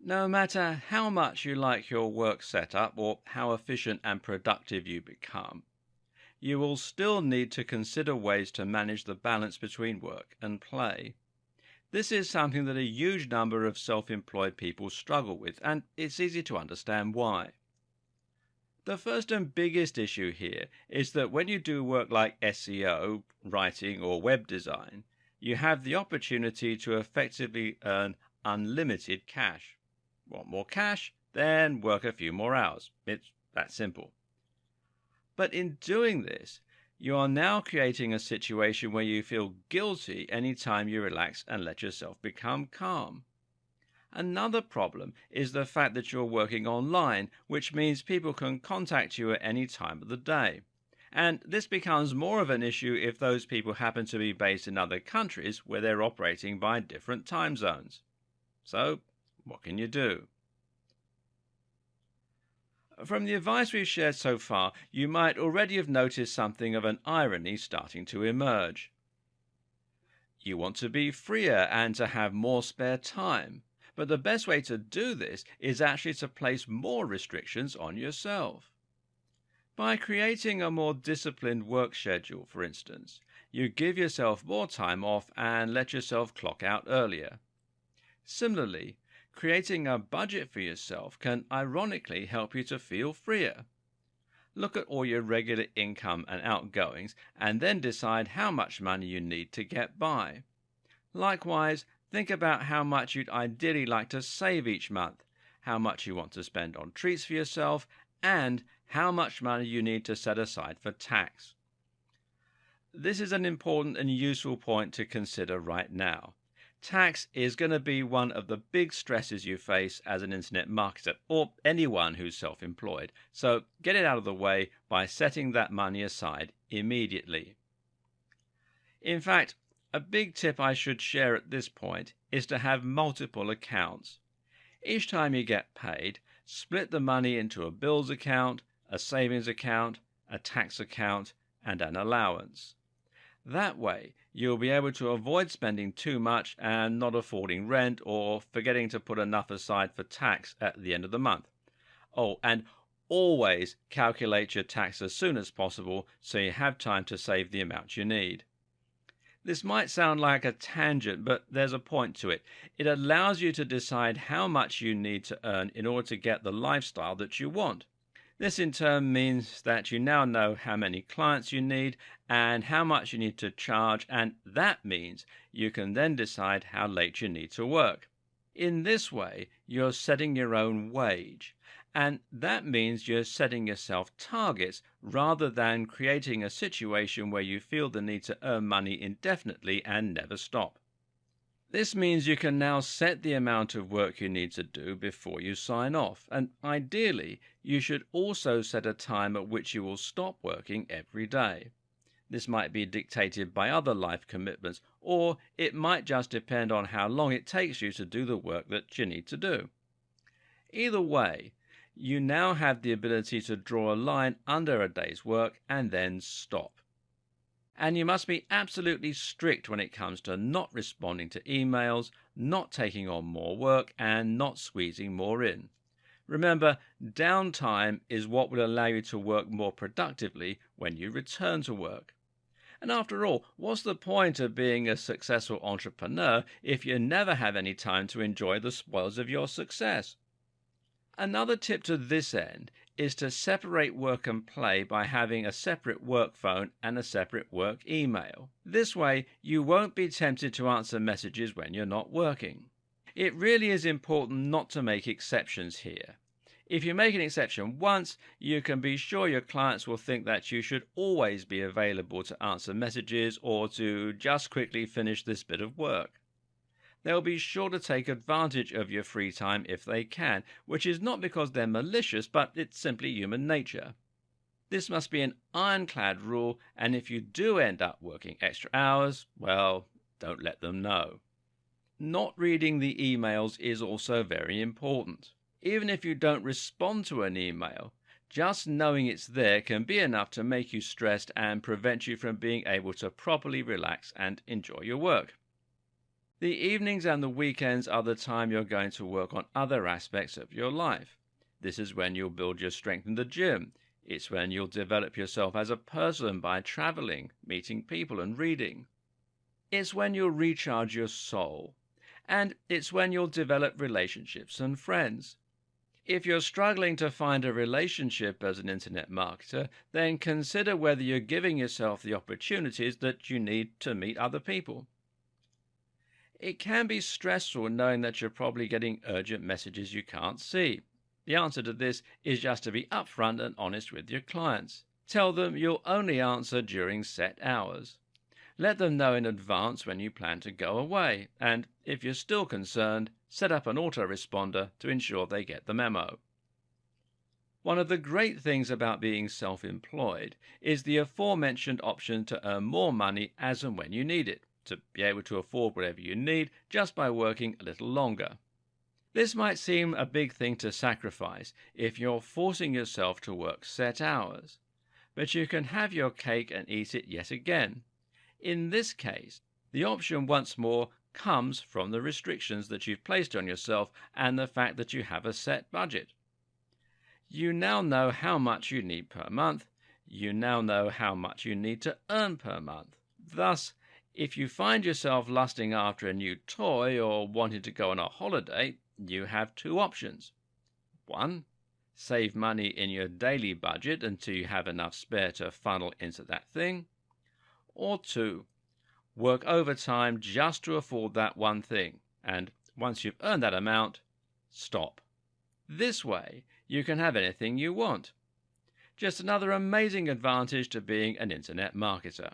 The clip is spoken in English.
No matter how much you like your work setup or how efficient and productive you become, you will still need to consider ways to manage the balance between work and play. This is something that a huge number of self employed people struggle with, and it's easy to understand why. The first and biggest issue here is that when you do work like SEO, writing, or web design, you have the opportunity to effectively earn unlimited cash. Want more cash? Then work a few more hours. It's that simple. But in doing this, you are now creating a situation where you feel guilty anytime you relax and let yourself become calm. Another problem is the fact that you're working online, which means people can contact you at any time of the day. And this becomes more of an issue if those people happen to be based in other countries where they're operating by different time zones. So, what can you do? From the advice we've shared so far, you might already have noticed something of an irony starting to emerge. You want to be freer and to have more spare time, but the best way to do this is actually to place more restrictions on yourself. By creating a more disciplined work schedule, for instance, you give yourself more time off and let yourself clock out earlier. Similarly, creating a budget for yourself can ironically help you to feel freer. Look at all your regular income and outgoings and then decide how much money you need to get by. Likewise, think about how much you'd ideally like to save each month, how much you want to spend on treats for yourself, and how much money you need to set aside for tax. This is an important and useful point to consider right now. Tax is going to be one of the big stresses you face as an internet marketer or anyone who's self employed, so get it out of the way by setting that money aside immediately. In fact, a big tip I should share at this point is to have multiple accounts. Each time you get paid, split the money into a bills account, a savings account, a tax account, and an allowance. That way, you'll be able to avoid spending too much and not affording rent or forgetting to put enough aside for tax at the end of the month. Oh, and always calculate your tax as soon as possible so you have time to save the amount you need. This might sound like a tangent, but there's a point to it. It allows you to decide how much you need to earn in order to get the lifestyle that you want. This in turn means that you now know how many clients you need and how much you need to charge, and that means you can then decide how late you need to work. In this way, you're setting your own wage, and that means you're setting yourself targets rather than creating a situation where you feel the need to earn money indefinitely and never stop. This means you can now set the amount of work you need to do before you sign off, and ideally, you should also set a time at which you will stop working every day. This might be dictated by other life commitments, or it might just depend on how long it takes you to do the work that you need to do. Either way, you now have the ability to draw a line under a day's work and then stop. And you must be absolutely strict when it comes to not responding to emails, not taking on more work, and not squeezing more in. Remember, downtime is what will allow you to work more productively when you return to work. And after all, what's the point of being a successful entrepreneur if you never have any time to enjoy the spoils of your success? Another tip to this end is to separate work and play by having a separate work phone and a separate work email. This way, you won't be tempted to answer messages when you're not working. It really is important not to make exceptions here. If you make an exception once, you can be sure your clients will think that you should always be available to answer messages or to just quickly finish this bit of work. They'll be sure to take advantage of your free time if they can, which is not because they're malicious, but it's simply human nature. This must be an ironclad rule, and if you do end up working extra hours, well, don't let them know. Not reading the emails is also very important. Even if you don't respond to an email, just knowing it's there can be enough to make you stressed and prevent you from being able to properly relax and enjoy your work. The evenings and the weekends are the time you're going to work on other aspects of your life. This is when you'll build your strength in the gym. It's when you'll develop yourself as a person by traveling, meeting people, and reading. It's when you'll recharge your soul. And it's when you'll develop relationships and friends. If you're struggling to find a relationship as an internet marketer, then consider whether you're giving yourself the opportunities that you need to meet other people. It can be stressful knowing that you're probably getting urgent messages you can't see. The answer to this is just to be upfront and honest with your clients. Tell them you'll only answer during set hours. Let them know in advance when you plan to go away, and if you're still concerned, set up an autoresponder to ensure they get the memo. One of the great things about being self-employed is the aforementioned option to earn more money as and when you need it, to be able to afford whatever you need just by working a little longer. This might seem a big thing to sacrifice if you're forcing yourself to work set hours, but you can have your cake and eat it yet again. In this case, the option once more comes from the restrictions that you've placed on yourself and the fact that you have a set budget. You now know how much you need per month. You now know how much you need to earn per month. Thus, if you find yourself lusting after a new toy or wanting to go on a holiday, you have two options. 1. Save money in your daily budget until you have enough spare to funnel into that thing. Or 2. Work overtime just to afford that one thing, and once you've earned that amount, stop. This way, you can have anything you want. Just another amazing advantage to being an internet marketer.